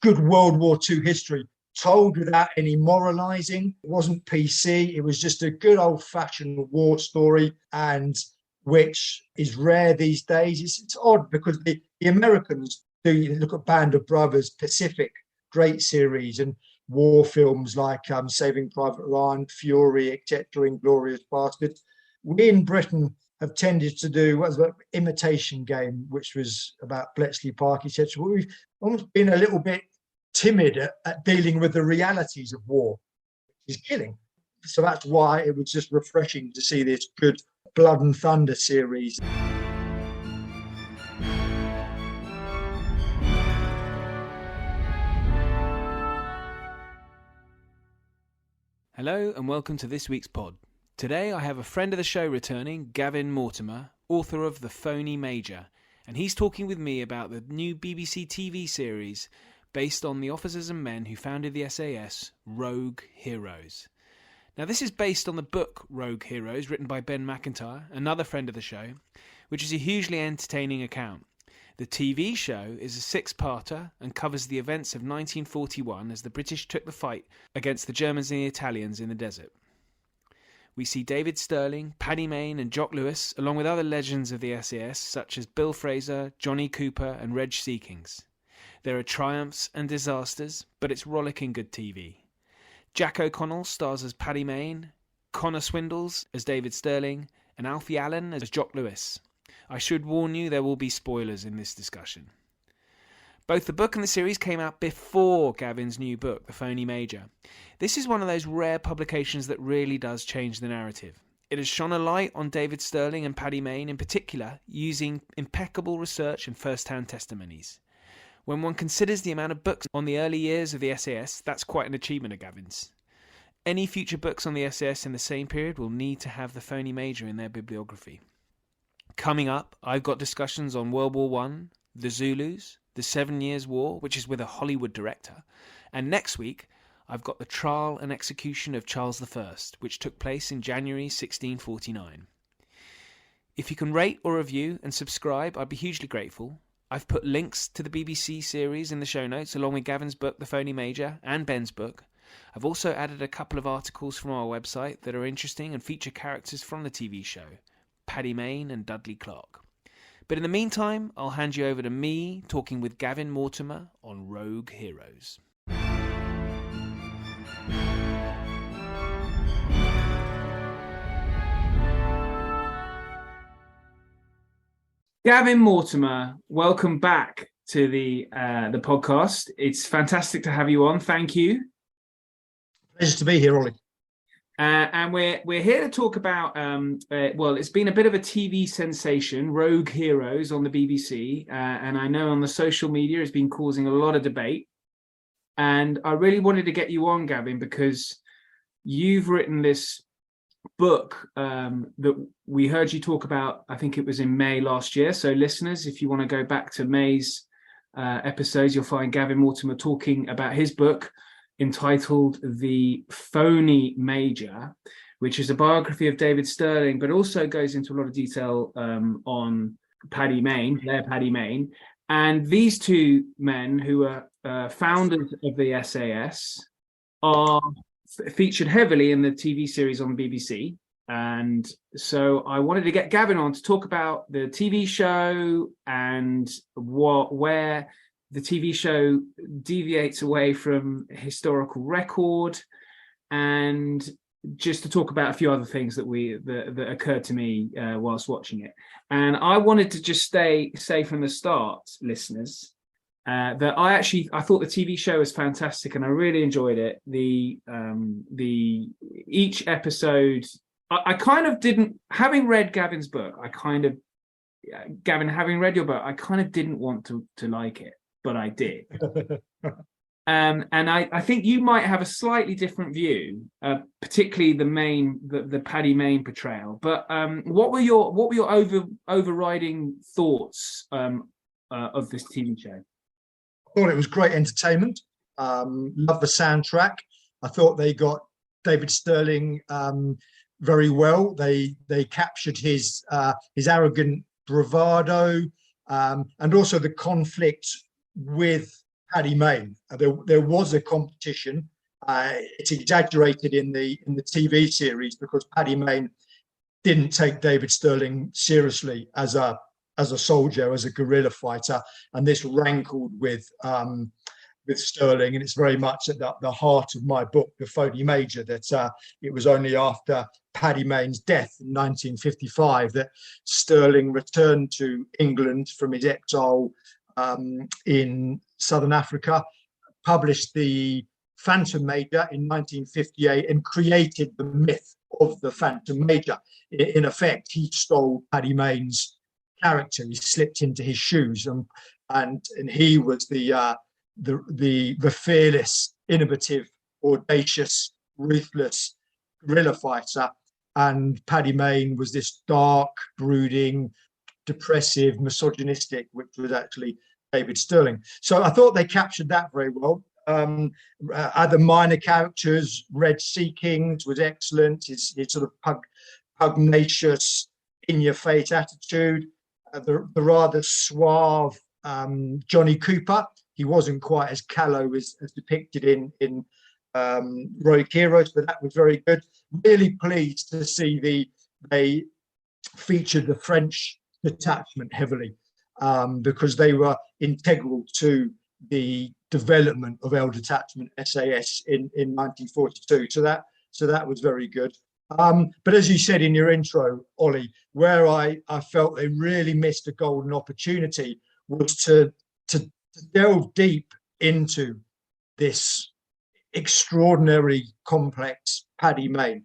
good World War II history, told without any moralising. It wasn't PC. It was just a good old-fashioned war story, and which is rare these days. It's odd because the Americans do. You look at Band of Brothers, Pacific, great series, and war films like Saving Private Ryan, Fury, etc., Inglourious Basterds. We in Britain have tended to do what was an Imitation Game, which was about Bletchley Park, etc. We've almost been a little bit timid at dealing with the realities of war, which is killing. So that's why it was just refreshing to see this good Blood and Thunder series. Hello and welcome to this week's pod. Today I have a friend of the show returning, Gavin Mortimer, author of The Phony Major, and he's talking with me about the new BBC TV series based on the officers and men who founded the SAS, Rogue Heroes. Now this is based on the book Rogue Heroes, written by Ben McIntyre, another friend of the show, which is a hugely entertaining account. The TV show is a six-parter and covers the events of 1941 as the British took the fight against the Germans and the Italians in the desert. We see David Stirling, Paddy Mayne and Jock Lewes, along with other legends of the SAS such as Bill Fraser, Johnny Cooper and Reg Seekings. There are triumphs and disasters, but it's rollicking good TV. Jack O'Connell stars as Paddy Mayne, Connor Swindells as David Stirling and Alfie Allen as Jock Lewes. I should warn you, there will be spoilers in this discussion. Both the book and the series came out before Gavin's new book, The Phony Major. This is one of those rare publications that really does change the narrative. It has shone a light on David Stirling and Paddy Mayne in particular, using impeccable research and first-hand testimonies. When one considers the amount of books on the early years of the SAS, that's quite an achievement of Gavin's. Any future books on the SAS in the same period will need to have The Phony Major in their bibliography. Coming up, I've got discussions on World War I, the Zulus, the 7 Years' War, which is with a Hollywood director, and next week I've got the trial and execution of Charles I, which took place in January 1649. If you can rate or review and subscribe, I'd be hugely grateful. I've put links to the BBC series in the show notes, along with Gavin's book, The Phony Major, and Ben's book. I've also added a couple of articles from our website that are interesting and feature characters from the TV show, Paddy Mayne and Dudley Clark. But in the meantime, I'll hand you over to me talking with Gavin Mortimer on Rogue Heroes. Gavin Mortimer, welcome back to the podcast. It's fantastic to have you on. Thank you. Pleasure to be here, Ollie. And we're here to talk about, it's been a bit of a TV sensation, Rogue Heroes on the BBC. And I know on the social media it's been causing a lot of debate. And I really wanted to get you on, Gavin, because you've written this book that we heard you talk about, I think it was in May last year. So listeners, if you want to go back to May's episodes, you'll find Gavin Mortimer talking about his book, entitled The Phony Major, which is a biography of David Stirling, but also goes into a lot of detail on Paddy Mayne, Paddy Mayne. And these two men, who are founders of the SAS, are featured heavily in the TV series on the BBC. And so I wanted to get Gavin on to talk about the TV show and where the TV show deviates away from historical record, and just to talk about a few other things that occurred to me whilst watching it. And I wanted to just say from the start, listeners, that I thought the TV show was fantastic and I really enjoyed it. Each episode, I kind of didn't, having read Gavin's book, Gavin, having read your book, I kind of didn't want to like it, but I did. And I think you might have a slightly different view, particularly the Paddy Mayne portrayal. But what were your overriding thoughts of this TV show? I thought it was great entertainment. Love the soundtrack. I thought they got David Stirling very well. They captured his arrogant bravado, and also the conflict with Paddy Mayne. There was a competition. It's exaggerated in the TV series because Paddy Mayne didn't take David Stirling seriously as a soldier, as a guerrilla fighter, and this rankled with Stirling, and it's very much at the heart of my book, The Phony Major, that it was only after Paddy Mayne's death in 1955 that Stirling returned to England from his exile in Southern Africa, published the Phantom Major in 1958, and created the myth of the Phantom Major. In effect, he stole Paddy Mayne's character. He slipped into his shoes, and he was the fearless, innovative, audacious, ruthless guerrilla fighter, and Paddy Mayne was this dark, brooding, depressive, misogynistic, which was actually David Stirling. So I thought they captured that very well. Other minor characters, Red Sea Kings was excellent. His sort of pugnacious, in-your-face attitude. The rather suave Johnny Cooper. He wasn't quite as callow as depicted in Heroic Heroes, but that was very good. Really pleased to see they featured the French detachment heavily, because they were integral to the development of L Detachment SAS in 1942. So that was very good. But as you said in your intro, Ollie, where I felt they really missed a golden opportunity was to delve deep into this extraordinary, complex Paddy Mayne.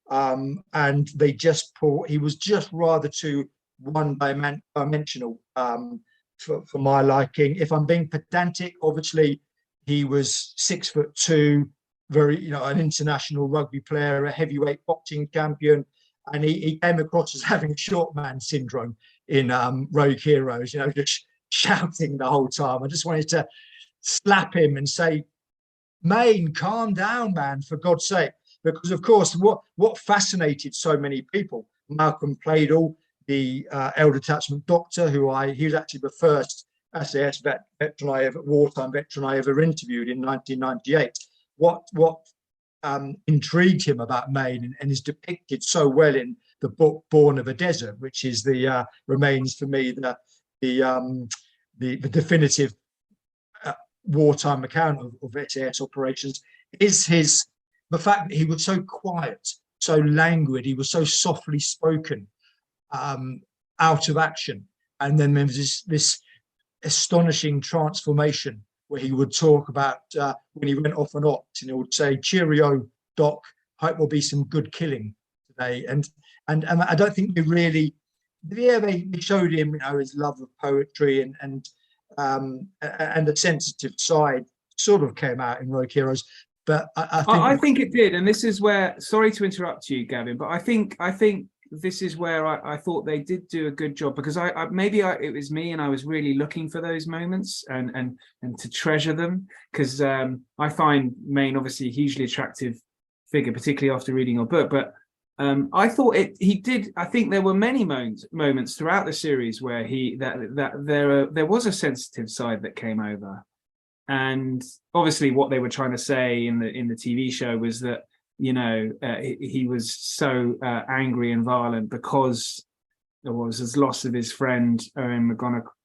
And he was just rather too one-dimensional for my liking. If I'm being pedantic, obviously he was 6'2", very, an international rugby player, a heavyweight boxing champion, and he came across as having short man syndrome in Rogue Heroes, just shouting the whole time. I just wanted to slap him and say, Mayne, calm down, man, for God's sake. Because, of course, what fascinated so many people, Malcolm Pladle, the L Detachment doctor, he was actually the first SAS wartime veteran I ever interviewed in 1998. What intrigued him about Mayne and is depicted so well in the book Born of a Desert, which is remains for me the definitive wartime account of SAS operations, is the fact that he was so quiet, so languid, he was so softly spoken, out of action. And then there was this astonishing transformation where he would talk about when he went off an opt, and he would say, "Cheerio, Doc, hope there'll be some good killing today." And I don't think they showed him, his love of poetry and the sensitive side sort of came out in Rogue Heroes. But I think it did, and this is where. Sorry to interrupt you, Gavin, but I think this is where I thought they did do a good job, because it was me, and I was really looking for those moments and to treasure them, because I find Mayne obviously a hugely attractive figure, particularly after reading your book. But I thought he did. I think there were many moments throughout the series where there was a sensitive side that came over. And obviously, what they were trying to say in the TV show was that he was so angry and violent because there was his loss of his friend Owen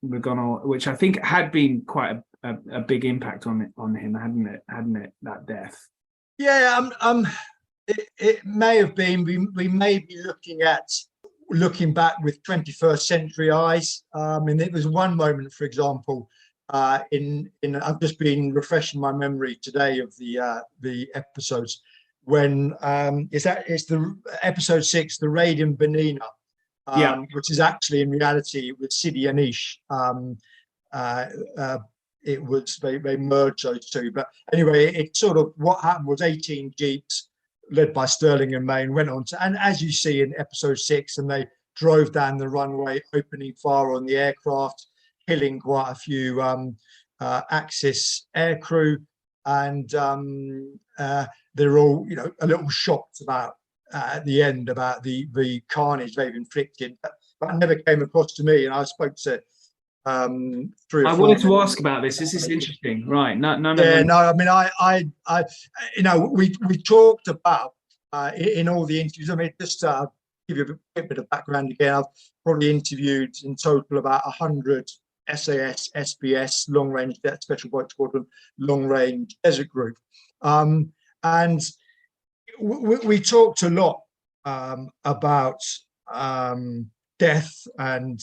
McGonnell, which I think had been quite a big impact on him, hadn't it? That death. Yeah, it may have been. We may be looking back with 21st century eyes. And it was one moment, for example. I've just been refreshing my memory today of the episodes when it's the episode 6, the raid in Benina, which is actually in reality with Sidi Anish. It was they merged those two, but anyway, it sort of what happened was 18 jeeps led by Stirling and Mayne went on to, and as you see in episode 6, and they drove down the runway, opening fire on the aircraft, killing quite a few Axis aircrew, and they're all, a little shocked about at the end about the carnage they've inflicted. But that never came across to me, and I spoke to 3 or I 4. wanted to ask about this. This is interesting, right? None of Yeah, them. no, I mean, we talked about in all the interviews. I mean, just give you a bit of background again. I've probably interviewed in total about 100 SAS, SBS, long range special boat squadron, long range desert group, and we talked a lot about death and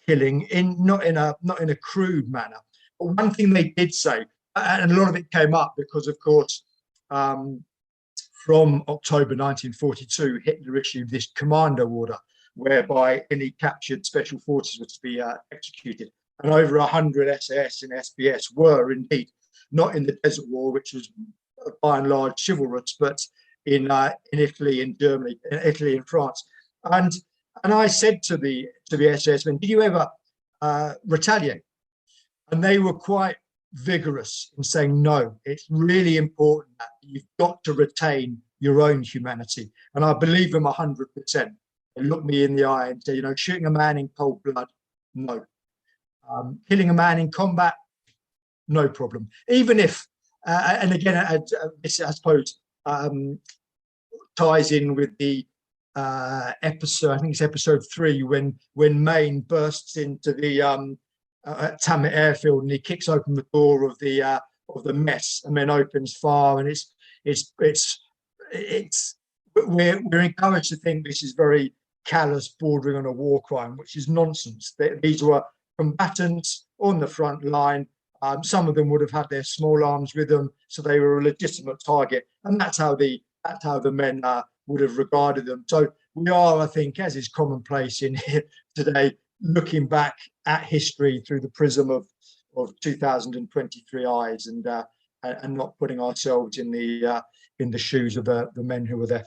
killing not in a crude manner. But one thing they did say, and a lot of it came up because, of course, from October 1942, Hitler issued this commando order whereby any captured special forces were to be executed. And over 100 SAS and SBS were indeed not in the Desert War, which was by and large chivalrous, but in Italy, in Germany, in Italy and France. And I said to the SAS men, did you ever retaliate? And they were quite vigorous in saying, no, it's really important that you've got to retain your own humanity. And I believe them 100%. They look me in the eye and say, shooting a man in cold blood, no. Killing a man in combat, no problem. Even if, and again, this I suppose ties in with the episode, I think it's episode 3, when Mayne bursts into the at Thamet airfield and he kicks open the door of the mess and then opens fire, and we're encouraged to think this is very callous, bordering on a war crime, which is nonsense. These were combatants on the front line. Some of them would have had their small arms with them, so they were a legitimate target, and that's how the men would have regarded them. So we are, I think, as is commonplace in here today, looking back at history through the prism of 2023 eyes, and not putting ourselves in the shoes of the men who were there.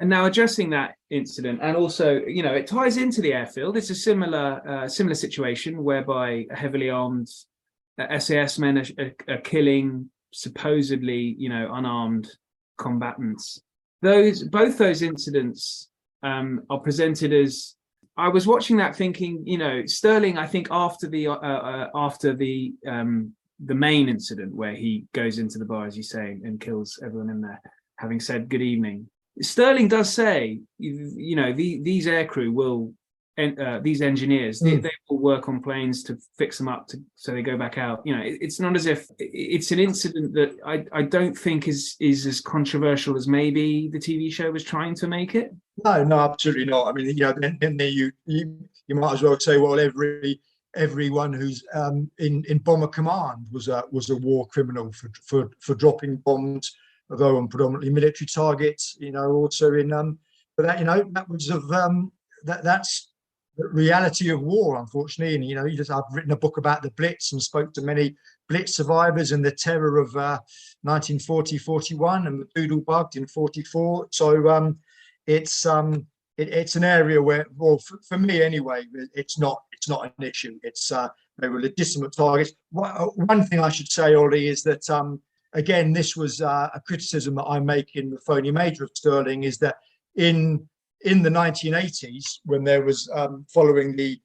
And now addressing that incident, and also, it ties into the airfield. It's a similar situation whereby heavily armed SAS men are killing supposedly, unarmed combatants. Both those incidents are presented as. I was watching that thinking, Stirling, I think after the Mayne incident where he goes into the bar, as you say, and kills everyone in there, having said good evening. Stirling does say, these aircrew will, these engineers, they will work on planes to fix them up so they go back out. It's not as if it's an incident that I don't think is as controversial as maybe the TV show was trying to make it. No, absolutely not. I mean, then you might as well say, well, everyone who's in Bomber Command was a war criminal for dropping bombs, although on predominantly military targets. Also in but that that was of that's the reality of war, unfortunately. And I've written a book about the Blitz and spoke to many Blitz survivors and the terror of 1940-41 and the Doodlebug in 44. So it's an area where, well, for me anyway, it's not an issue. It's they were legitimate targets. One thing I should say, Ollie, is that again, this was a criticism that I make in the Phony Major of Stirling, is that in the 1980s, when there was following the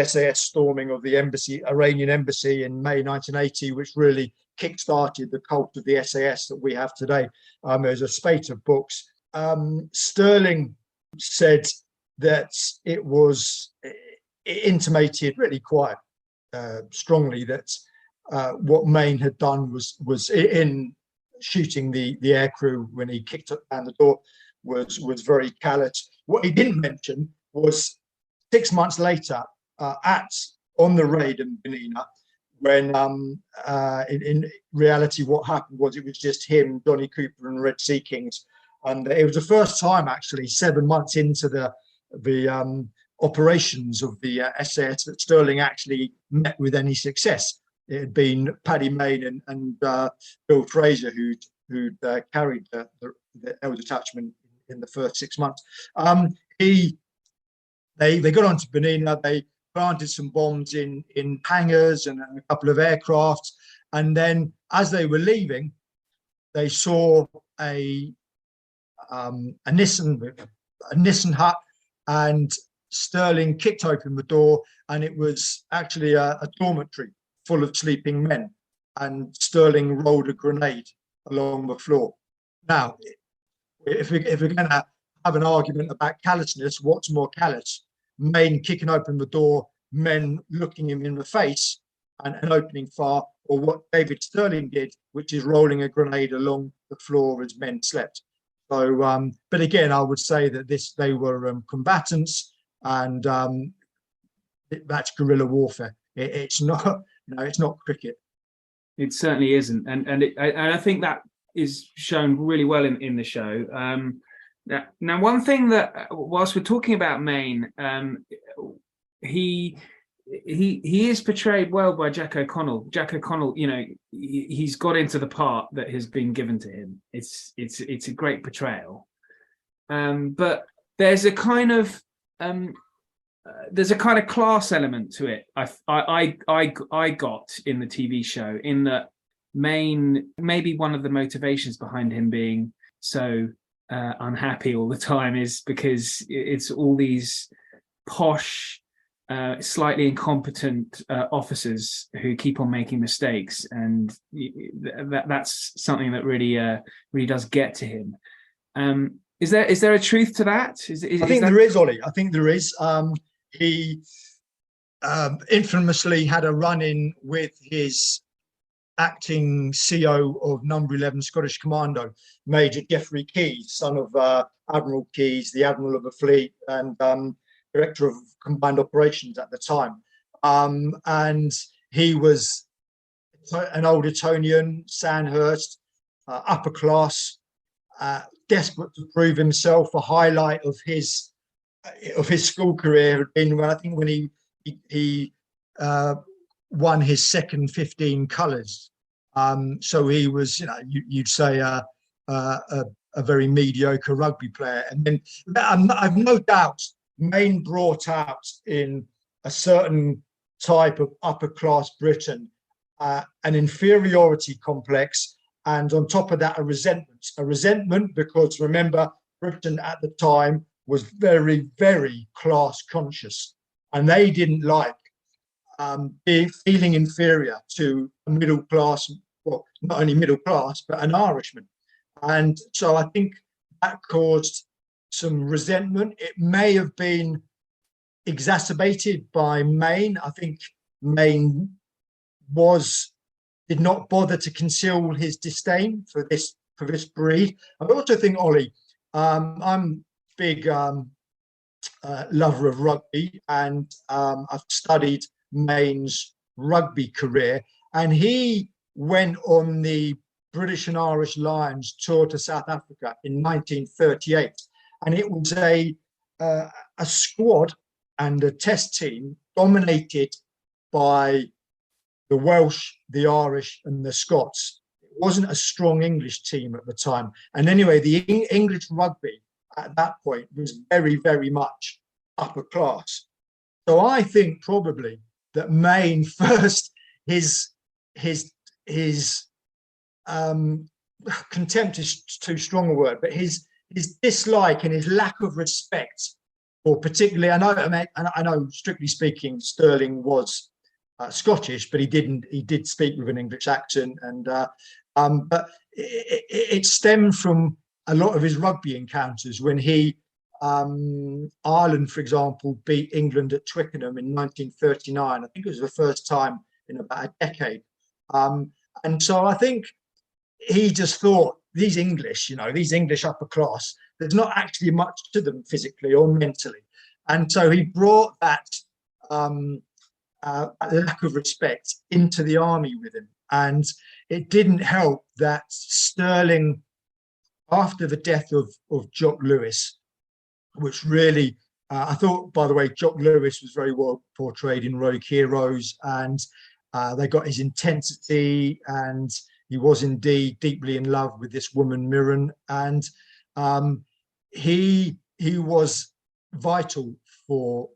SAS storming of the Iranian embassy in May 1980, which really kick-started the cult of the SAS that we have today. There's a spate of books. Stirling said that it intimated really quite strongly that what Mayne had done was in shooting the aircrew when he kicked down the door was very callous. What he didn't mention was 6 months later on the raid in Benina, when in reality what happened was it was just him, Johnny Cooper and Red Sea Kings. And it was the first time, actually, 7 months into the operations of the SAS, that Stirling actually met with any success. It had been Paddy Mayne and Bill Fraser who'd carried the L detachment in the first 6 months. They got onto Benina. They planted some bombs in hangars and a couple of aircrafts, and then as they were leaving, they saw a Nissan hut, and Stirling kicked open the door, and it was actually a dormitory full of sleeping men, and Stirling rolled a grenade along the floor. Now, if we're going to have an argument about callousness, what's more callous? Mayne kicking open the door, men looking him in the face and opening fire, or what David Stirling did, which is rolling a grenade along the floor as men slept. So, but again, I would say that they were combatants, and that's guerrilla warfare. It's not, it's not cricket. It certainly isn't, and I think that is shown really well in the show. Now, one thing that, whilst we're talking about Mayne, he is portrayed well by Jack O'Connell. Jack O'Connell, he's got into the part that has been given to him. It's a great portrayal, but there's a kind of class element to it. I got in the TV show, in that Mayne, maybe one of the motivations behind him being so unhappy all the time is because it's all these posh, slightly incompetent officers who keep on making mistakes, and that's something that really does get to him. Is there a truth to that? I think there is, Ollie. I think there is. He infamously had a run-in with his acting CO of Number 11 Scottish Commando, Major Geoffrey Keyes, son of Admiral Keyes, the Admiral of the Fleet, and Director of Combined Operations at the time. And he was an old Etonian, Sandhurst, upper class, desperate to prove himself. A highlight of his school career had been when he won his second 15 colours. So he was, you'd say a very mediocre rugby player. And then I've no doubt Mayne brought out in a certain type of upper class Britain an inferiority complex, and on top of that a resentment because, remember, Britain at the time was very, very class conscious, and they didn't like feeling inferior to a middle class, well, not only middle class, but an Irishman. And so I think that caused some resentment. It may have been exacerbated by Mayne. I think Mayne did not bother to conceal his disdain for this breed. I also think, Ollie, I'm big lover of rugby, and I've studied Mayne's rugby career, and he went on the British and Irish Lions tour to South Africa in 1938, and it was a squad and a test team dominated by the Welsh, the Irish, and the Scots. It wasn't a strong English team at the time, and anyway, the English rugby at that point was very, very much upper class. So I think probably that Mayne first, his contempt is too strong a word, but his dislike and his lack of respect, or particularly, I know strictly speaking, Stirling was Scottish, but he did speak with an English accent, and but it stemmed from a lot of his rugby encounters when he, Ireland, for example, beat England at Twickenham in 1939. I think it was the first time in about a decade. And so I think he just thought, these English upper class, there's not actually much to them physically or mentally. And so he brought that lack of respect into the army with him. And it didn't help that Stirling, after the death of Jock Lewes, which really, I thought, by the way, Jock Lewes was very well portrayed in Rogue Heroes, and they got his intensity, and he was indeed deeply in love with this woman, Mirren, and he was vital for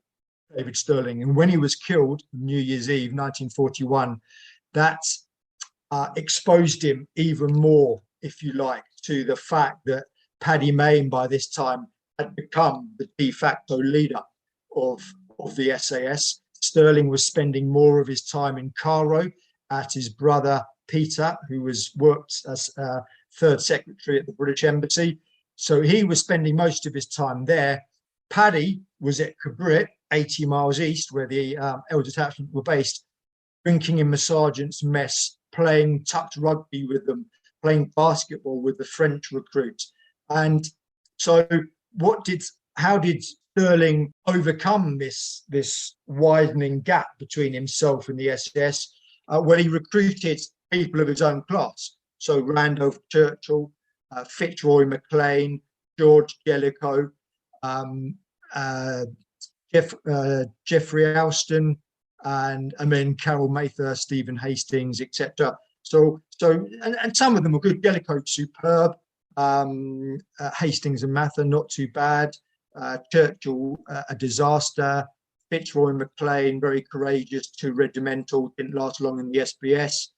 David Stirling. And when he was killed New Year's Eve 1941, that exposed him even more, if you like, to the fact that Paddy Mayne by this time had become the de facto leader of the SAS. Stirling was spending more of his time in Cairo at his brother Peter, who worked as third secretary at the British Embassy. So he was spending most of his time there. Paddy was at Cabrit, 80 miles east, where the L Detachment were based, drinking in the sergeant's mess, playing touch rugby with them, playing basketball with the French recruits. And so how did Stirling overcome this widening gap between himself and the SAS? Well, he recruited people of his own class. So Randolph Churchill, Fitzroy MacLean, George Jellicoe, Geoffrey Alston, and then Carol Mather, Stephen Hastings, etc. So some of them were good. Jellicoe, superb. Hastings and Mather, not too bad. Churchill, a disaster. Fitzroy MacLean, very courageous, too regimental, didn't last long in the SBS.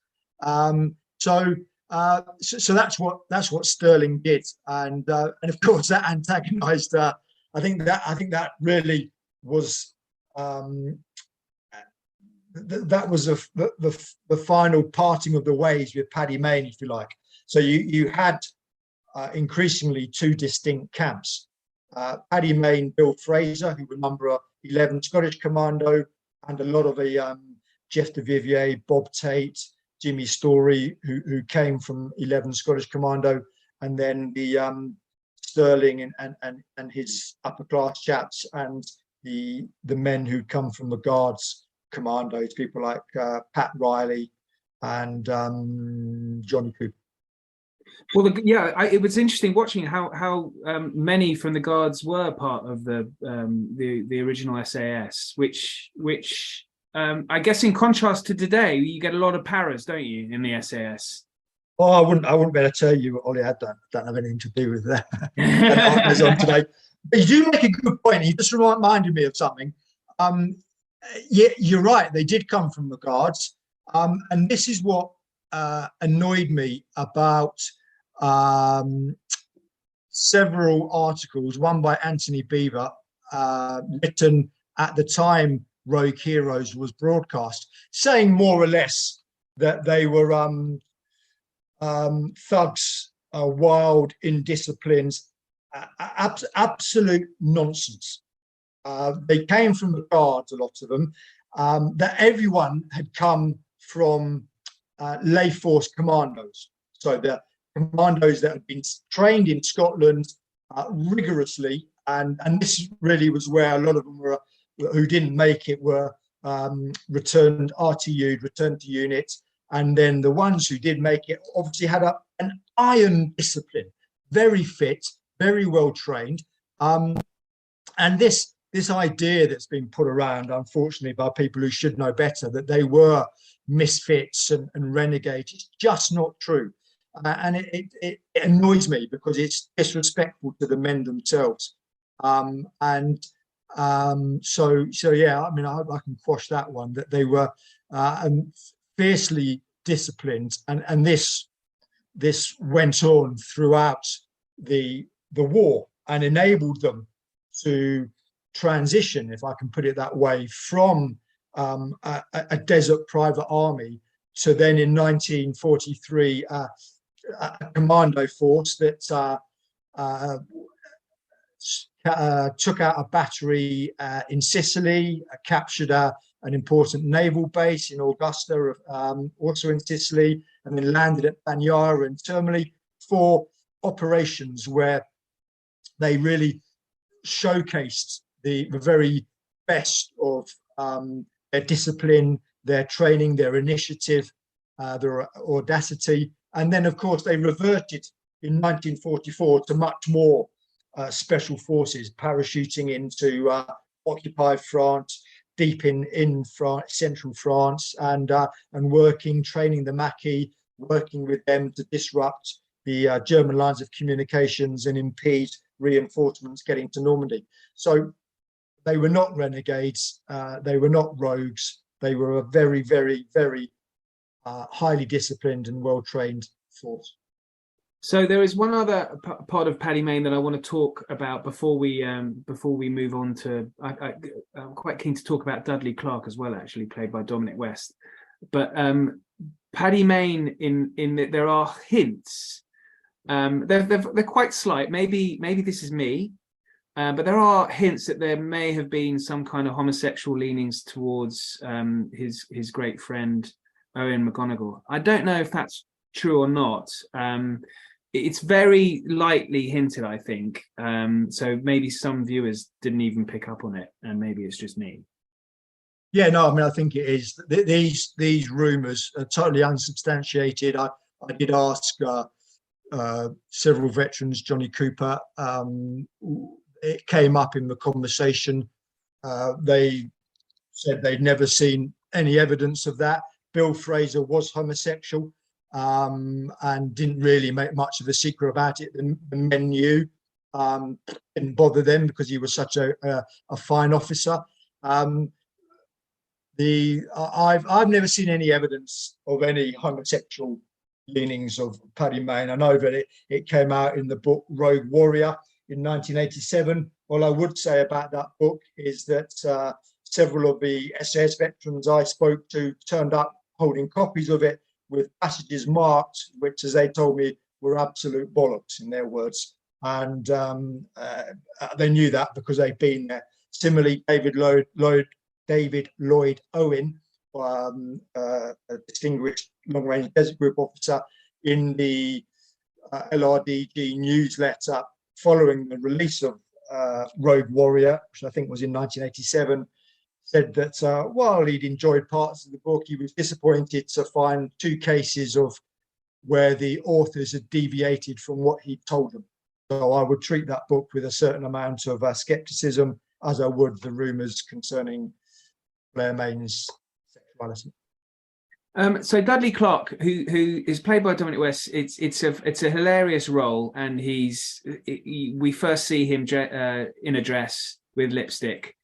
So that's what Stirling did, and of course that antagonised. I think that really was that was the final parting of the ways with Paddy Mayne, if you like. So you had increasingly two distinct camps. Paddy Mayne, Bill Fraser, who were number 11 Scottish Commando, and a lot of the Jeff de Vivier, Bob Tate, Jimmy Story, who came from 11 Scottish Commando, and then the Stirling and his upper class chaps, and the men who'd come from the Guards Commandos, people like Pat Riley and Johnny Cooper. Well, it was interesting watching how many from the Guards were part of the original SAS, which I guess in contrast to today, you get a lot of paras, don't you, in the SAS? Oh, I wouldn't be able to tell you, Ollie. I don't have anything to do with that. On today. But you do make a good point. You just reminded me of something. Yeah, you're right. They did come from the Guards, and this is what annoyed me about several articles. One by Anthony Beaver, written at the time Rogue Heroes was broadcast, saying more or less that they were thugs, wild, indisciplined, absolute nonsense. They came from the Guards, a lot of them, that everyone had come from lay force commandos. So the commandos that had been trained in Scotland rigorously, and this really was where a lot of them were, who didn't make it, were returned to unit. And then the ones who did make it obviously had an iron discipline, very fit, very well trained. And this idea that's been put around, unfortunately, by people who should know better, that they were misfits and renegades, it's just not true. And it annoys me because it's disrespectful to the men themselves. So yeah, I mean, I hope I can quash that one, that they were fiercely disciplined, and this went on throughout the war and enabled them to transition, if I can put it that way, from a desert private army to then in 1943 a commando force that took out a battery in Sicily, captured an important naval base in Augusta, also in Sicily, and then landed at Bagnara and Termoli for operations where they really showcased the very best of their discipline, their training, their initiative, their audacity. And then, of course, they reverted in 1944 to much more special forces, parachuting into occupied France, deep in France, central France, and working, training the Maquis, working with them to disrupt the German lines of communications and impede reinforcements getting to Normandy. So they were not renegades, they were not rogues, they were a very, very, very highly disciplined and well-trained force. So there is one other part of Paddy Mayne that I want to talk about before we move on to. I'm quite keen to talk about Dudley Clark as well, actually played by Dominic West. But Paddy Mayne, in that there are hints. They're quite slight. Maybe this is me, but there are hints that there may have been some kind of homosexual leanings towards his great friend Owen McGonagall. I don't know if that's true or not. It's very lightly hinted, I think. So maybe some viewers didn't even pick up on it, and maybe it's just me. Yeah, no, I mean, I think it is. These rumours are totally unsubstantiated. I did ask several veterans, Johnny Cooper. It came up in the conversation. They said they'd never seen any evidence of that. Bill Fraser was homosexual. And didn't really make much of a secret about it. The men knew, didn't bother them because he was such a fine officer. I've never seen any evidence of any homosexual leanings of Paddy Mayne. I know that it came out in the book Rogue Warrior in 1987. All I would say about that book is that several of the SAS veterans I spoke to turned up holding copies of it with passages marked, which, as they told me, were absolute bollocks in their words. And they knew that because they'd been there. Similarly, David Lloyd Owen, a distinguished long-range desert group officer, in the LRDG newsletter following the release of Rogue Warrior, which I think was in 1987, said that while he'd enjoyed parts of the book, he was disappointed to find 2 cases of where the authors had deviated from what he'd told them. So I would treat that book with a certain amount of skepticism, as I would the rumours concerning Blair Mayne's sexuality. So Dudley Clark, who is played by Dominic West, it's a hilarious role, and we first see him in a dress with lipstick.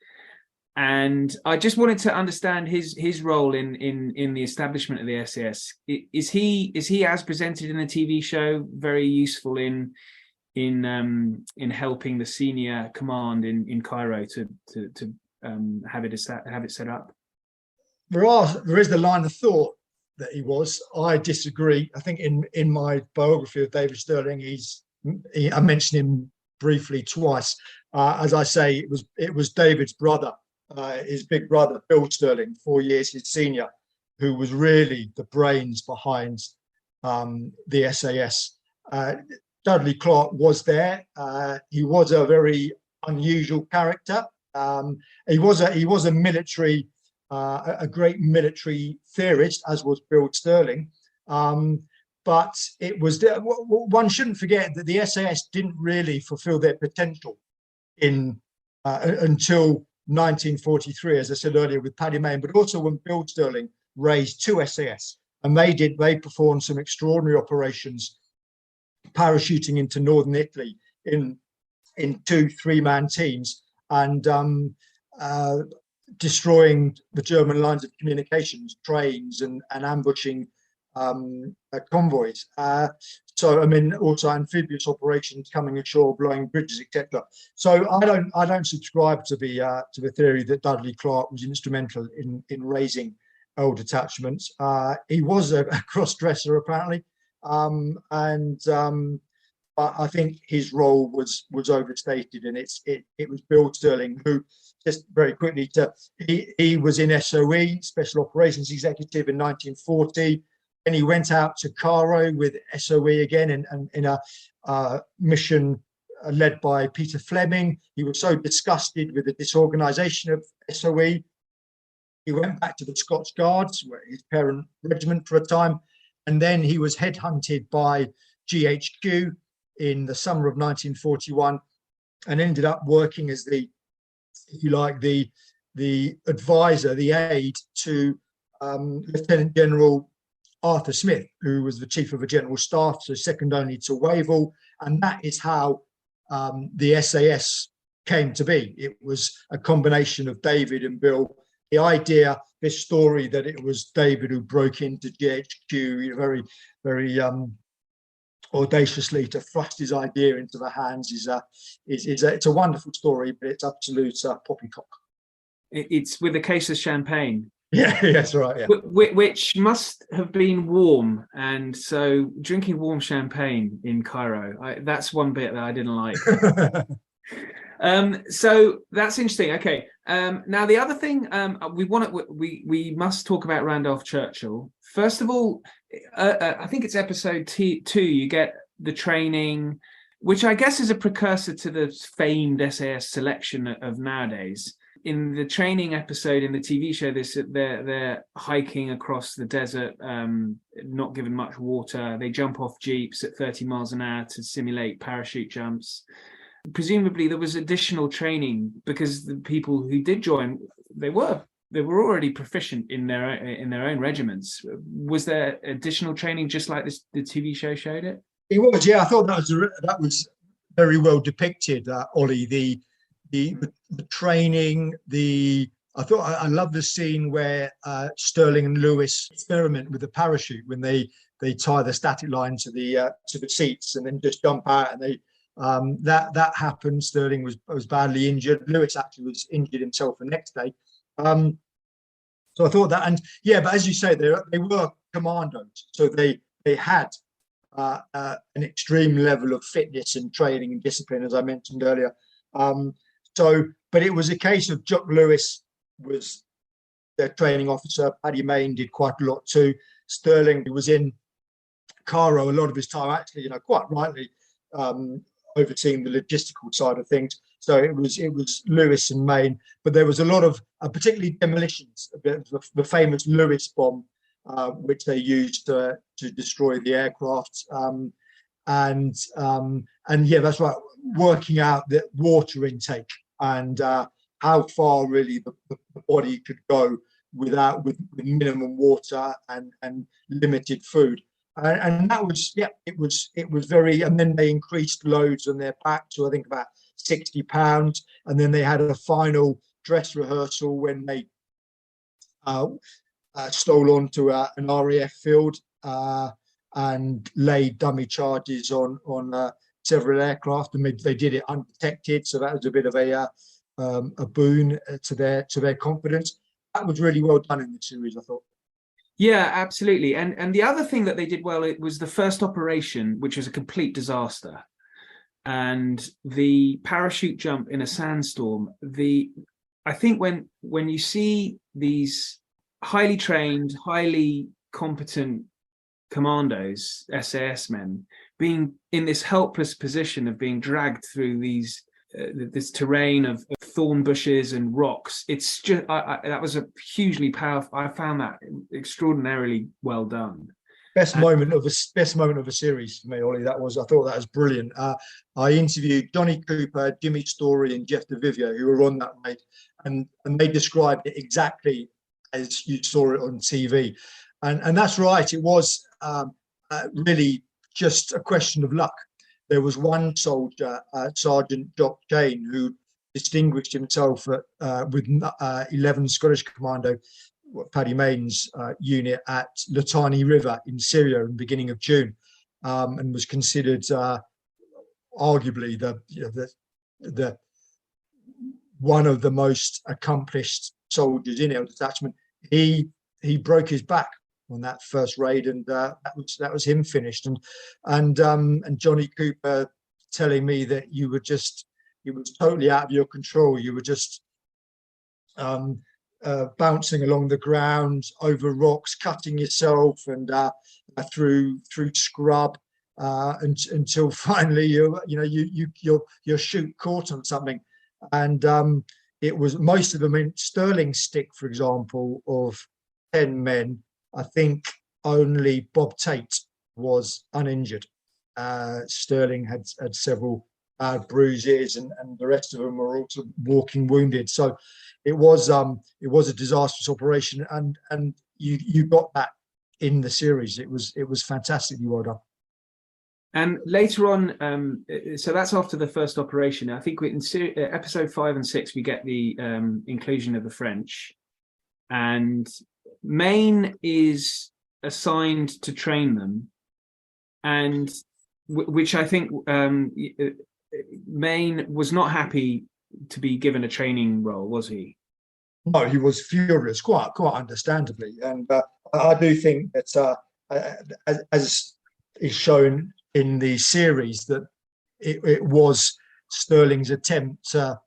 And I just wanted to understand his role in the establishment of the SAS. Is he as presented in the TV show very useful in helping the senior command in Cairo to have it set up? There is the line of thought that he was. I disagree. I think in my biography of David Stirling, I mentioned him briefly twice. As I say, it was David's brother. His big brother, Bill Stirling, 4 years his senior, who was really the brains behind the SAS. Dudley Clark was there. He was a very unusual character. He was a military, a great military theorist, as was Bill Stirling. But it was one shouldn't forget that the SAS didn't really fulfil their potential until 1943, as I said earlier, with Paddy Mayne, but also when Bill Stirling raised 2 SAS, and they performed some extraordinary operations, parachuting into northern Italy in 2-3-man teams and destroying the German lines of communications, trains, and ambushing convoys. So I mean, also amphibious operations coming ashore, blowing bridges, etc. So I don't subscribe to the theory that Dudley Clark was instrumental in raising old detachments. He was a cross-dresser apparently, but I think his role was overstated, and it was Bill Stirling who, just very quickly, he was in SOE, Special Operations Executive, in 1940. And he went out to Cairo with SOE again in a mission led by Peter Fleming. He was so disgusted with the disorganisation of SOE. He went back to the Scots Guards, his parent regiment, for a time. And then he was headhunted by GHQ in the summer of 1941 and ended up working as the advisor, the aide to Lieutenant General Arthur Smith, who was the chief of the general staff, so second only to Wavell. And that is how the SAS came to be. It was a combination of David and Bill. The idea, this story that it was David who broke into GHQ, very, very audaciously to thrust his idea into the hands it's a wonderful story, but it's absolute poppycock. It's with a case of champagne. Yeah, that's right. Yeah. Which must have been warm, and so drinking warm champagne in Cairo, that's one bit that I didn't like. So that's interesting. Okay. Now the other thing we must talk about Randolph Churchill. First of all, I think it's episode 2. You get the training, which I guess is a precursor to the famed SAS selection of nowadays. In the training episode in the TV show, they're hiking across the desert, not given much water. They jump off jeeps at 30 miles an hour to simulate parachute jumps. Presumably there was additional training because the people who did join, they were already proficient in their own regiments. Was there additional training just like this, the TV show showed it? It was, yeah. I thought that was very well depicted, Ollie. The training, I love the scene where Stirling and Lewes experiment with the parachute when they tie the static line to the seats and then just jump out, and they that happened. Stirling was badly injured. Lewes actually was injured himself the next day. So I thought that, and yeah, but as you say, they were commandos, so they had an extreme level of fitness and training and discipline, as I mentioned earlier. But it was a case of Jock Lewes was their training officer. Paddy Mayne did quite a lot too. Stirling was in Cairo a lot of his time, actually, quite rightly, overseeing the logistical side of things. So it was Lewes and Mayne, but there was a lot of particularly demolitions. The famous Lewes bomb, which they used to destroy the aircraft, and yeah, that's right. Working out the water intake and how far really the body could go with minimum water and limited food. And that was, yeah, it was very, and then they increased loads on their back to I think about 60 pounds, and then they had a final dress rehearsal when they stole onto an RAF field and laid dummy charges on several aircraft, and they did it undetected, so that was a bit of a boon to their confidence. That was really well done in the series, I thought. Yeah, absolutely. And the other thing that they did well, it was the first operation, which was a complete disaster. And the parachute jump in a sandstorm, I think when you see these highly trained, highly competent commandos, SAS men, being in this helpless position of being dragged through this terrain of thorn bushes and rocks, it's just that was a hugely powerful. I found that extraordinarily well done. Best moment of a series for me, Ollie. I thought that was brilliant. I interviewed Johnny Cooper, Jimmy Story, and Jeff DeVivio, who were on that night, and they described it exactly as you saw it on TV, and that's right. It was really just a question of luck. There was one soldier, Sergeant Jock, who distinguished himself with 11 Scottish Commando, Paddy Mayne's unit at Litani River in Syria in the beginning of June, and was considered arguably the one of the most accomplished soldiers in our detachment. He broke his back on that first raid, and that was him finished. And Johnny Cooper telling me that it was totally out of your control. You were just bouncing along the ground, over rocks, cutting yourself, and through scrub until finally your chute caught on something. And it was most of them in Stirling's stick, for example, of 10 men. I think only Bob Tate was uninjured. Stirling had several bruises, and the rest of them were also walking wounded. So it was a disastrous operation, and you got that in the series. It was fantastically well done. And later on, so that's after the first operation. I think in episode 5 and 6 we get the inclusion of the French, and Mayne is assigned to train them, and which I think Mayne was not happy to be given a training role, was he? No, he was furious, quite understandably, and I do think that as is shown in the series, that it was Stirling's attempt to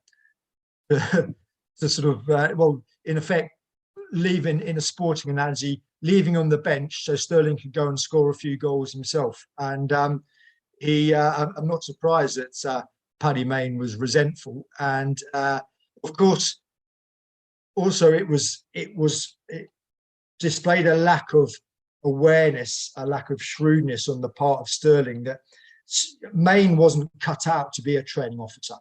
sort of in effect, leaving, in a sporting analogy, leaving on the bench so Stirling could go and score a few goals himself. And I'm not surprised that Paddy Mayne was resentful, and of course, also it displayed a lack of awareness, a lack of shrewdness on the part of Stirling, that Mayne wasn't cut out to be a training officer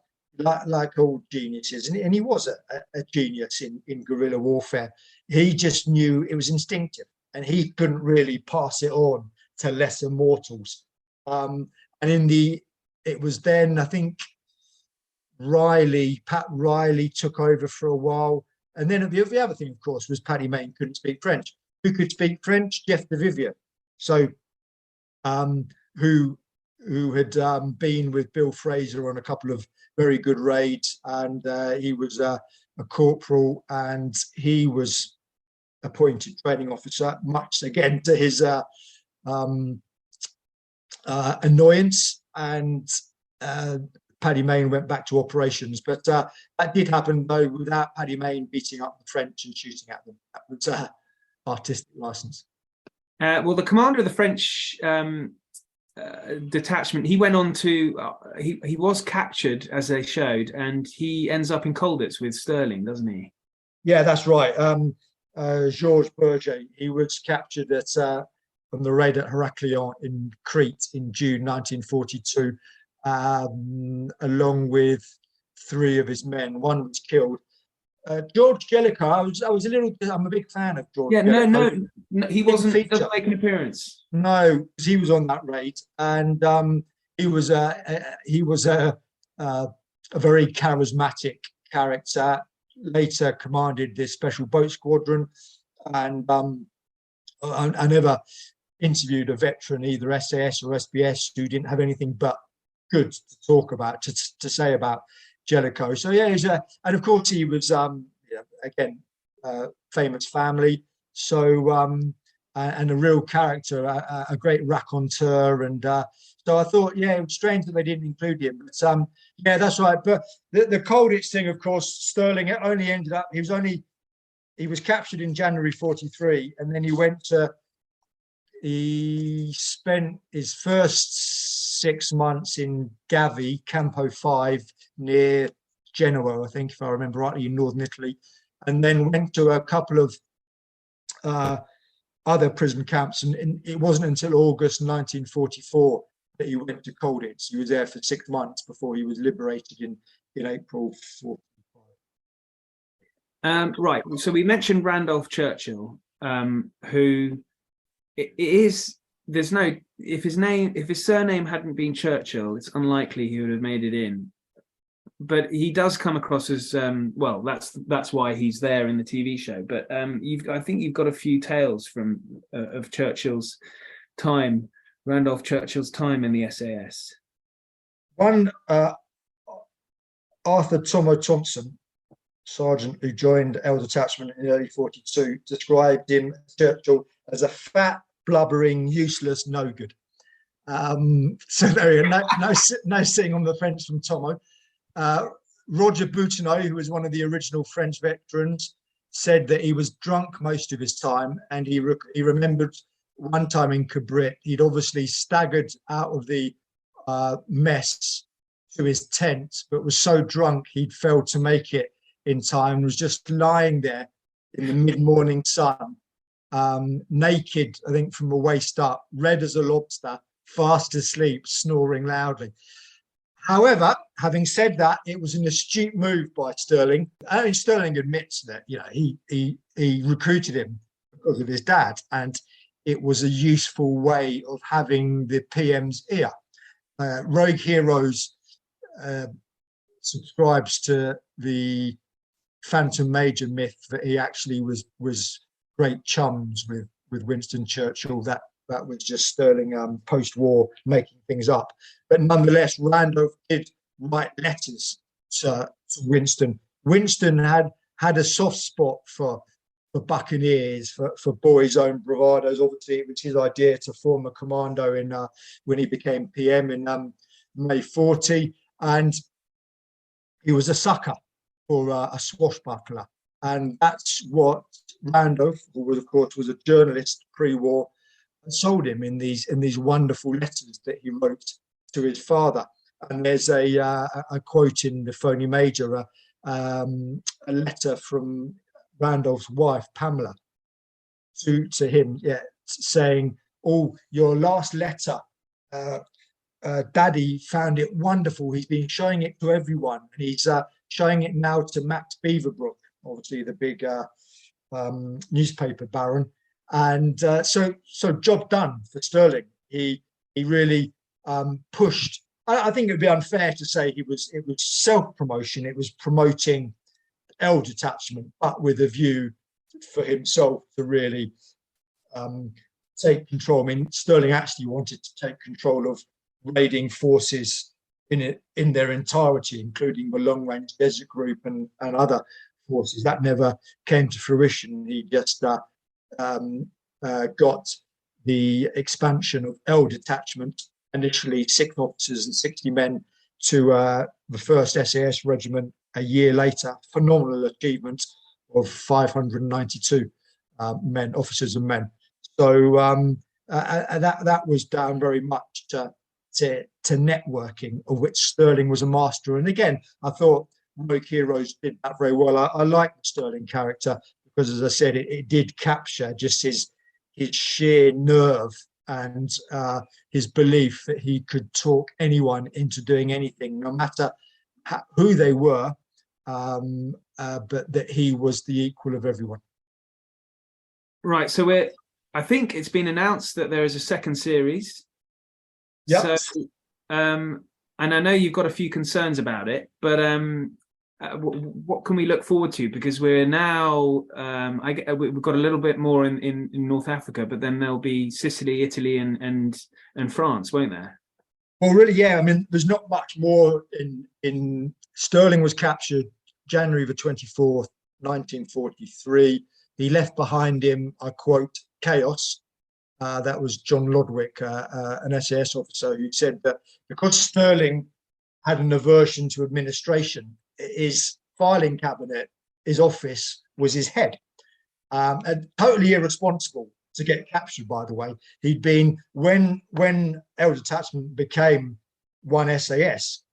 like all geniuses, and he was a genius in guerrilla warfare. He just knew it was instinctive, and he couldn't really pass it on to lesser mortals. And it was then, I think, Pat Riley took over for a while. And then the other thing, of course, was Paddy Mayne couldn't speak French. Who could speak French? Jeff de Vivier. So, who had been with Bill Fraser on a couple of very good raids, and he was a corporal, and he was appointed training officer, much again to his annoyance. And Paddy Mayne went back to operations, but that did happen though without Paddy Mayne beating up the French and shooting at them. That was artistic license. Well, the commander of the French detachment, he went on to he was captured, as they showed, and he ends up in Colditz with Stirling, doesn't he? Yeah, that's right. Georges Berger, he was captured from the raid at Heraklion in Crete in June 1942, along with 3 of his men. One was killed. George Jellicoe, I'm a big fan of George. Yeah, Jellicoe. No, he doesn't make an appearance. No, because he was on that raid, and he was a very charismatic character. Later commanded this special boat squadron, and I never interviewed a veteran, either SAS or SBS, who didn't have anything but good to talk about, to say about Jellicoe. So yeah, and of course he was again famous family. So and a real character, a great raconteur, and so I thought, yeah, it was strange that they didn't include him. But yeah, that's right. But the Colditz thing, of course, Stirling only ended up. He was captured in January '43, and then he spent his first 6 months in Gavi, Campo 5, near Genoa, I think, if I remember rightly, in northern Italy, and then went to a couple of other prison camps. And it wasn't until August 1944 that he went to Colditz. He was there for 6 months before he was liberated in April 1945. Right. So we mentioned Randolph Churchill, who if his surname hadn't been Churchill, it's unlikely he would have made it in. But he does come across as well. That's why he's there in the TV show. But I think you've got a few tales of Churchill's time, Randolph Churchill's time in the SAS. One, Arthur Tomo Thompson, sergeant who joined L Detachment in early '42, described him, Churchill, as a fat, blubbering, useless, no good. So there, no seeing on the French from Tomo. Roger Boutinot, who was one of the original French veterans, said that he was drunk most of his time, and he remembered one time in Cabrit, he'd obviously staggered out of the mess to his tent, but was so drunk he'd failed to make it in time, was just lying there in the mid-morning sun, naked, I think, from the waist up, red as a lobster, fast asleep, snoring loudly. However, having said that, it was an astute move by Stirling. I mean, Stirling admits that he recruited him because of his dad, and it was a useful way of having the PM's ear. Rogue Heroes subscribes to the Phantom Major myth that he actually was great chums with Winston Churchill. That that was just Stirling post-war making things up. But nonetheless, Randolph did write letters to Winston. Winston had a soft spot for Buccaneers, for boys' own bravados. Obviously, it was his idea to form a commando when he became PM in May 40, and he was a sucker for a swashbuckler. And that's what Randolph, who was, of course, was a journalist pre-war, sold him in these wonderful letters that he wrote to his father. And there's a quote in the Phony Major, a letter from Randolph's wife, Pamela, to him, saying, "Oh, your last letter, Daddy found it wonderful. He's been showing it to everyone, and he's showing it now to Max Beaverbrook, obviously the big newspaper baron." And so job done for Stirling. He really pushed. I think it would be unfair to say it was self-promotion. It was promoting L detachment, but with a view for himself to really take control. I mean, Stirling actually wanted to take control of raiding forces in their entirety, including the long-range desert group and other forces. That never came to fruition. He just got the expansion of L detachment, initially 6 officers and 60 men, to the 1st SAS regiment a year later. Phenomenal achievement of 592 men, officers and men. So that was down very much to networking, of which Stirling was a master. And again, I thought Rogue Heroes did that very well. I like the Stirling character because, as I said, it did capture just his sheer nerve and his belief that he could talk anyone into doing anything, no matter who they were, but that he was the equal of everyone. Right. So I think it's been announced that there is a second series. Yeah. So, and I know you've got a few concerns about it, but what can we look forward to? Because we're now, we've got a little bit more in North Africa, but then there'll be Sicily, Italy, and France, won't there? Well, really, yeah. I mean, there's not much more in Stirling was captured January the 24th, 1943. He left behind him, I quote, chaos. That was John Lodwick, an SAS officer, who said that because Stirling had an aversion to administration, his filing cabinet, his office, was his head. And totally irresponsible to get captured, by the way. He'd been, when L Detachment became one SAS,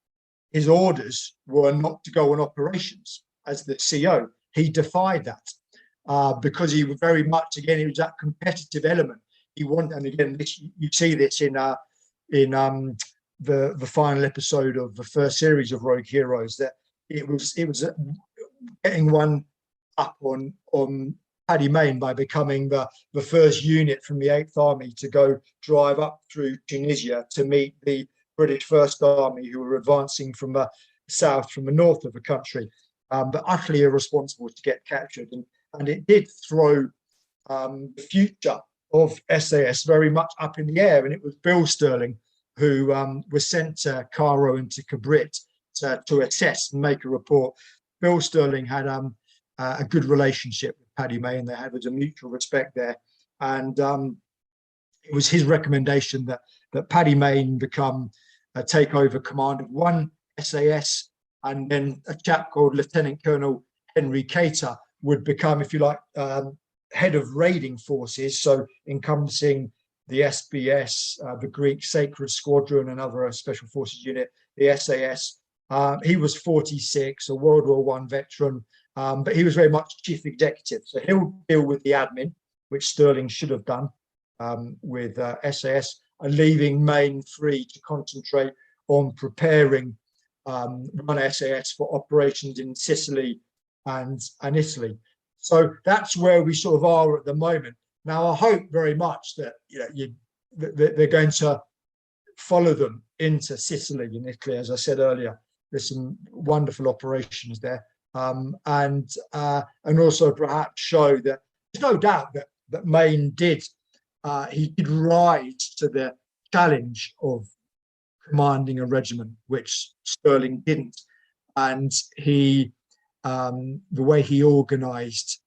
his orders were not to go on operations as the CO. He defied that because he was very much, again, it was that competitive element. He wanted, and again, you see this in the final episode of the first series of Rogue Heroes, that it was getting one up on Paddy Mayne by becoming the first unit from the 8th Army to go drive up through Tunisia to meet the British First Army, who were advancing from the south, from the north of the country, but utterly irresponsible to get captured. And it did throw the future of SAS very much up in the air. And it was Bill Stirling who was sent to Cairo and to Cabrit to assess and make a report. Bill Stirling had a good relationship with Paddy Mayne. They had a mutual respect there. And it was his recommendation that Paddy Mayne take over command of one SAS, and then a chap called Lieutenant Colonel Henry Cater would become, if you like, head of raiding forces, so encompassing the SBS, the Greek Sacred Squadron, and other special forces unit, the SAS. He was 46, a World War I veteran, but he was very much chief executive. So he'll deal with the admin, which Stirling should have done with SAS, and leaving Mayne free to concentrate on preparing one SAS for operations in Sicily and Italy. So that's where we sort of are at the moment. Now, I hope very much that they're going to follow them into Sicily and Italy. As I said earlier, there's some wonderful operations there, and also perhaps show that there's no doubt that Mayne did he did rise to the challenge of commanding a regiment, which Stirling didn't. And he, the way he organised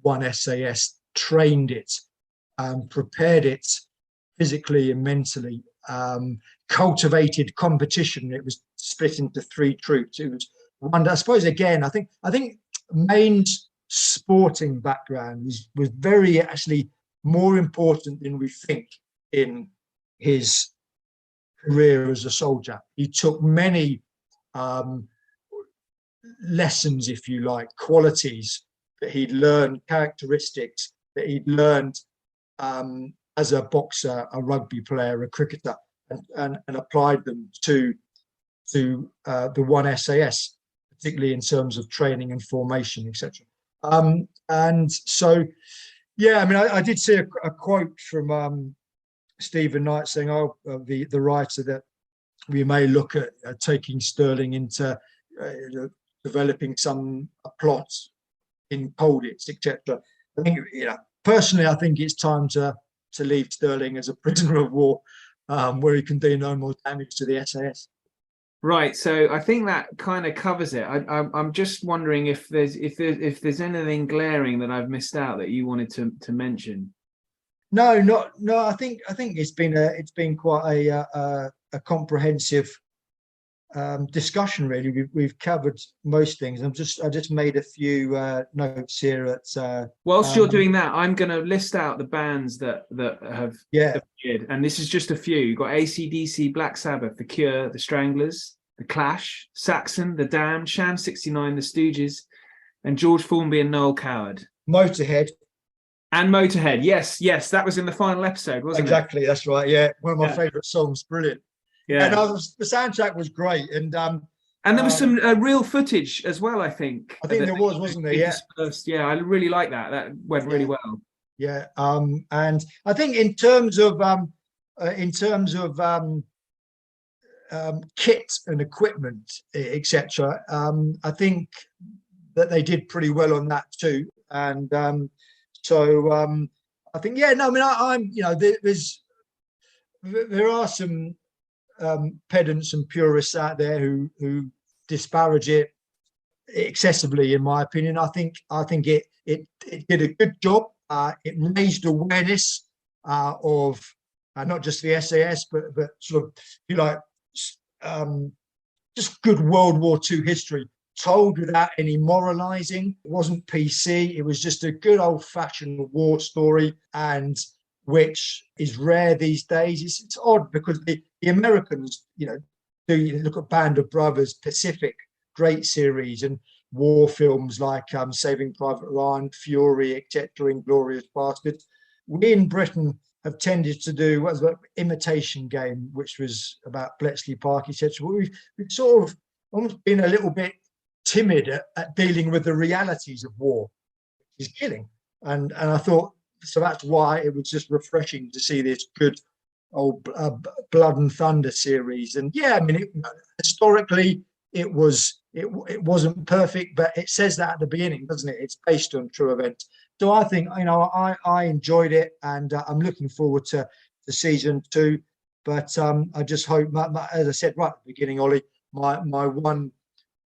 one SAS, trained it, prepared it physically and mentally, cultivated competition. It was split into 3 troops. It was one. I suppose again, I think Mayne's sporting background was very actually more important than we think in his career as a soldier. He took many lessons, if you like, qualities that he'd learned, characteristics that he'd learned as a boxer, a rugby player, a cricketer, and applied them to the one SAS, particularly in terms of training and formation, etc. And so, yeah, I mean, I did see a quote from Stephen Knight saying, the writer, that we may look at taking Stirling into developing some plots in Colditz, etc. I think, personally, I think it's time to leave Stirling as a prisoner of war, where he can do no more damage to the SAS. Right, so I think that kind of covers it. I'm just wondering if there's anything glaring that I've missed out that you wanted to mention. No. I think it's been quite a comprehensive discussion. Really, we've covered most things. I just made a few notes here. Whilst you're doing that, I'm going to list out the bands that have appeared, and this is just a few. You've got AC/DC, Black Sabbath, The Cure, The Stranglers, The Clash, Saxon, The Damned, Sham 69, The Stooges, and George Formby and Noel Coward. Motorhead. And Motorhead, yes, that was in the final episode, wasn't it? Exactly, that's right. Yeah, one of my favourite songs. Brilliant. Yeah, and the soundtrack was great, and there was some real footage as well. I think there was, wasn't there? Yeah, yeah, I really like that. That went really well. Yeah, and I think in terms of kit and equipment, etc. I think that they did pretty well on that too, and so I think there are some pedants and purists out there who disparage it excessively, in my opinion. I think it did a good job. It raised awareness of not just the SAS, but sort of, if you like, just good World War II history, told without any moralizing. It wasn't PC. It was just a good old-fashioned war story, and which is rare these days. It's odd because the Americans, do look at Band of Brothers, Pacific, great series, and war films like Saving Private Ryan, Fury, etc., Inglourious Basterds. We in Britain have tended to do what was an Imitation Game, which was about Bletchley Park, etc. We've sort of almost been a little bit timid at dealing with the realities of war, which is killing. And I thought, so that's why it was just refreshing to see this good old Blood and Thunder series. And yeah, I mean, historically, it wasn't perfect, but it says that at the beginning, doesn't it? It's based on true events. So I think, I enjoyed it, and I'm looking forward to season 2. But I just hope, as I said right at the beginning, Ollie, my one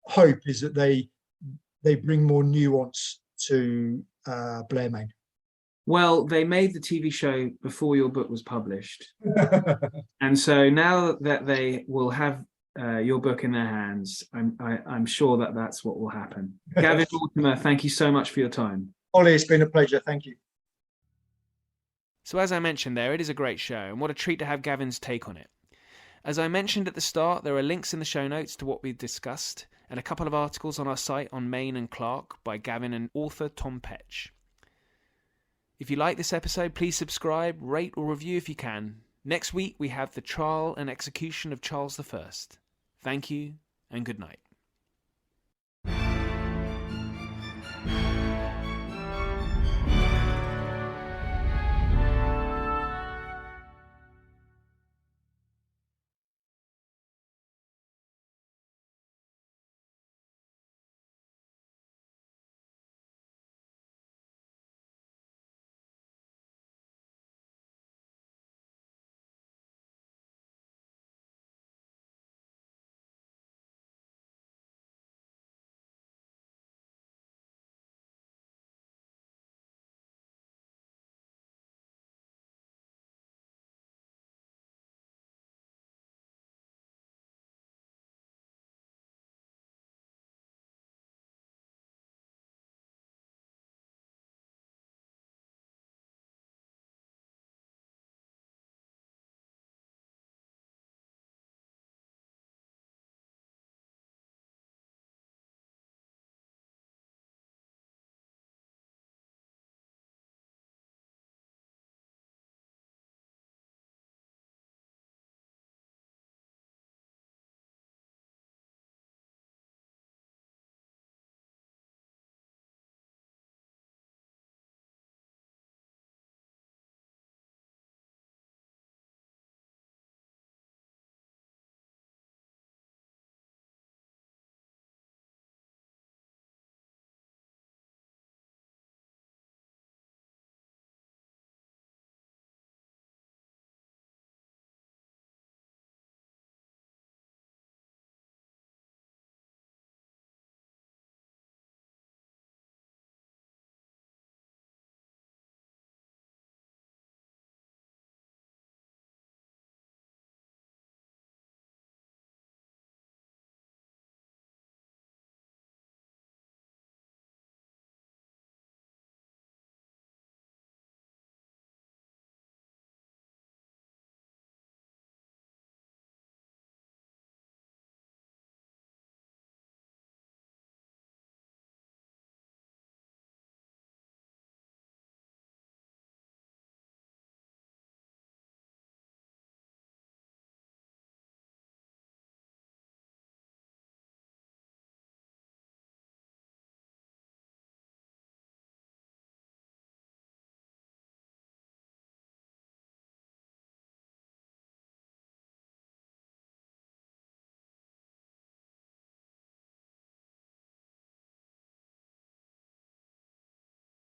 hope is that they bring more nuance to Blair Mayne. Well, they made the TV show before your book was published. And so now that they will have your book in their hands, I'm sure that's what will happen. Gavin Mortimer, thank you so much for your time. Ollie, it's been a pleasure. Thank you. So as I mentioned there, it is a great show, and what a treat to have Gavin's take on it. As I mentioned at the start, there are links in the show notes to what we've discussed, and a couple of articles on our site on Mayne and Clark by Gavin and author Tom Petch. If you like this episode, please subscribe, rate or review if you can. Next week we have the trial and execution of Charles I. Thank you and good night.